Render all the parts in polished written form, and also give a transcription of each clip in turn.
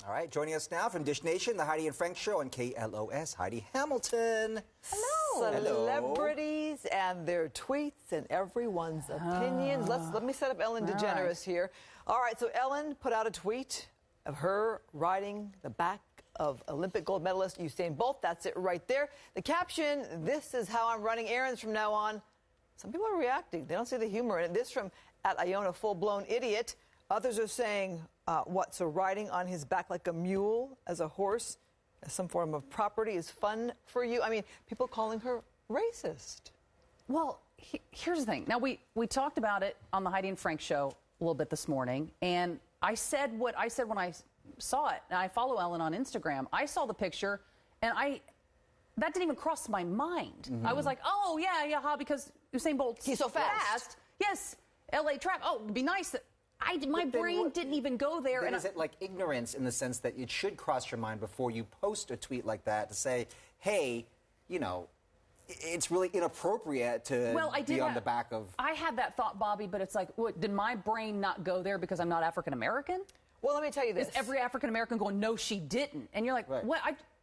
All right, joining us now from Dish Nation, the Heidi and Frank Show on KLOS, Heidi Hamilton. Hello. Celebrities and their tweets and everyone's opinions. Let me set up Ellen Degeneres here. All right, so Ellen put out a tweet of her riding the back of Olympic gold medalist Usain Bolt. That's it right there. The caption, "This is how I'm running errands from now on." Some people are reacting. They don't see the humor in it. This from at Iona, full-blown idiot. Others are saying, so riding on his back like a mule as a horse, as some form of property is fun for you? I mean, people calling her racist. Well, here's the thing. Now, we talked about it on the Heidi and Frank Show a little bit this morning, and I said what I said when I saw it. And I follow Ellen on Instagram. I saw the picture, and that didn't even cross my mind. Mm-hmm. I was like, oh, yeah, because Usain Bolt, he's so fast. Yes, L.A. track. Oh, it'd be nice that... My brain didn't even go there. And is it like ignorance in the sense that it should cross your mind before you post a tweet like that to say, hey, it's really inappropriate to be on the back of... I had that thought, Bobby, but it's like, did my brain not go there because I'm not African-American? Well, let me tell you this. Is every African-American going, no, she didn't? And you're like, right. What?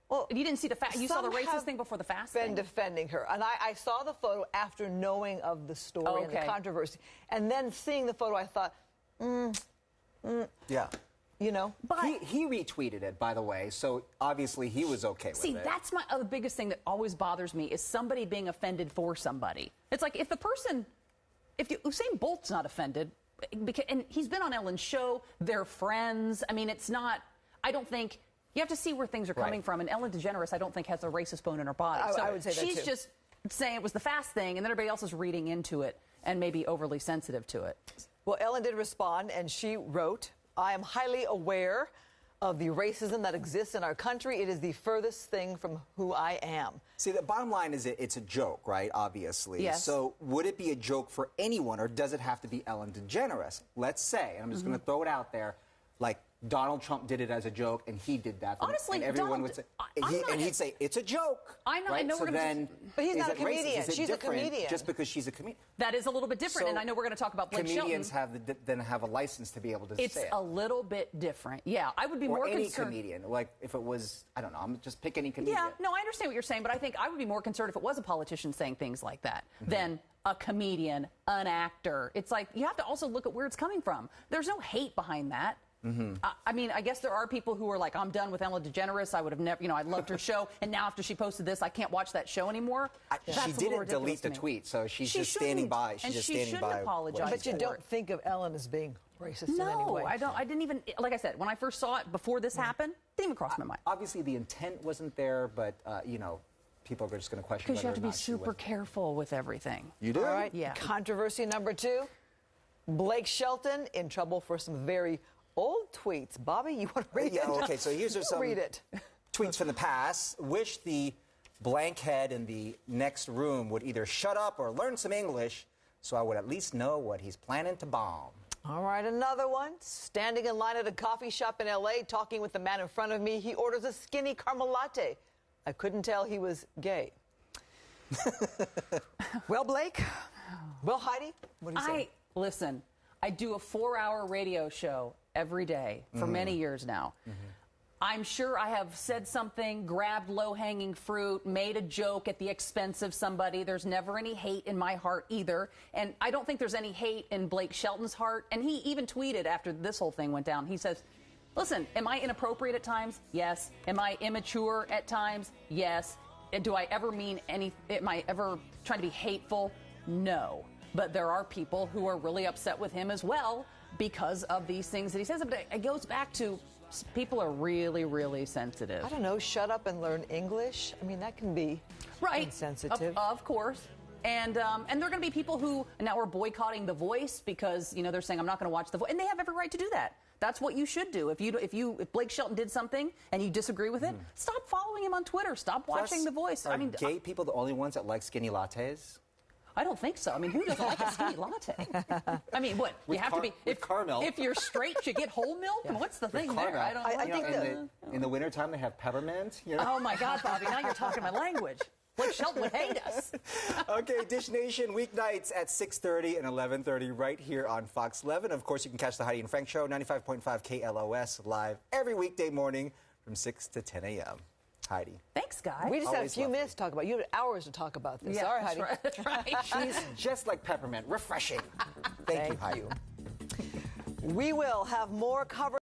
Well, you didn't see the you saw the racist thing before the fast thing. Been defending her, and I saw the photo after knowing of the story and the controversy, and then seeing the photo, I thought, yeah. But he retweeted it, by the way, so obviously he was okay with it. See, that's the biggest thing that always bothers me is somebody being offended for somebody. It's like if Usain Bolt's not offended, and he's been on Ellen's show, they're friends. I mean, it's not. I don't think. You have to see where things are coming from, and Ellen Degeneres, I don't think, has a racist bone in her body. So I would say that she's just saying it was the fast thing, and then everybody else is reading into it and maybe overly sensitive to it. Well, Ellen did respond, and she wrote, "I am highly aware of the racism that exists in our country. It is the furthest thing from who I am." See, the bottom line is it's a joke, right? Obviously. Yes. So would it be a joke for anyone, or does it have to be Ellen Degeneres? Let's say, and I'm just going to throw it out there, like Donald Trump did it as a joke, and he did that. Honestly, and everyone would say, he'd say it's a joke. I know. Right? I know. So but he's not a comedian. She's a comedian. Just because she's a comedian. That is a little bit different, and I know we're going to talk about Blake Shelton. Comedians have a license to be able to say it. It's a little bit different. Yeah, I would be more concerned. Or any comedian, like if it was, I don't know, I'm just pick any comedian. Yeah, no, I understand what you're saying, but I think I would be more concerned if it was a politician saying things like that than a comedian, an actor. It's like you have to also look at where it's coming from. There's no hate behind that. I mean, I guess there are people who are like, I'm done with Ellen DeGeneres. I would have never, I loved her show. And now after she posted this, I can't watch that show anymore. She didn't delete the tweet, so she's just standing by. She's just standing by. Apologize. But you don't think of Ellen as being racist in any way. No, I don't. I didn't even, like I said, when I first saw it before this happened, didn't even cross my mind. Obviously, the intent wasn't there, but, people are just going to question because you have to be super careful with everything. You do? All right. Yeah. Controversy number 2. Blake Shelton in trouble for some very old tweets. Bobby, you want to read it? Yeah, okay, so here's some tweets from the past. Wish the blank head in the next room would either shut up or learn some English so I would at least know what he's planning to bomb. All right, another one. Standing in line at a coffee shop in L.A., talking with the man in front of me, he orders a skinny caramel latte. I couldn't tell he was gay. Well, Blake? Well, Heidi? What do you say? Listen, I do a 4-hour radio show every day for many years now. I'm sure I have said something, grabbed low-hanging fruit, made a joke at the expense of somebody. There's never any hate in my heart either. And I don't think there's any hate in Blake Shelton's heart. And he even tweeted after this whole thing went down. He says, listen, am I inappropriate at times? Yes. Am I immature at times? Yes. And do I ever am I ever trying to be hateful? No. But there are people who are really upset with him as well because of these things that he says. But it goes back to people are really, really sensitive. I don't know, shut up and learn English. I mean, that can be insensitive. Of course. And there are going to be people who now are boycotting The Voice because, they're saying, I'm not going to watch The Voice. And they have every right to do that. That's what you should do. If Blake Shelton did something and you disagree with it, stop following him on Twitter. Stop watching The Voice. Are gay people the only ones that like skinny lattes? I don't think so. I mean, who doesn't like a skinny latte? I mean, what? You have to be... With caramel. If you're straight, you get whole milk? Yeah. What's the thing there? I think in the wintertime, they have peppermint. Oh, my God, Bobby. Now you're talking my language. Like Shelton would hate us. Okay, Dish Nation, weeknights at 6:30 and 11:30 right here on Fox 11. Of course, you can catch the Heidi and Frank Show, 95.5 KLOS, live every weekday morning from 6 to 10 a.m. Heidi. Thanks, guys. We just had a Always few lovely. minutes to talk about. You had hours to talk about this. Yeah, All right, Heidi. that's right. She's just like peppermint, refreshing. Thank you, Heidi. We will have more coverage.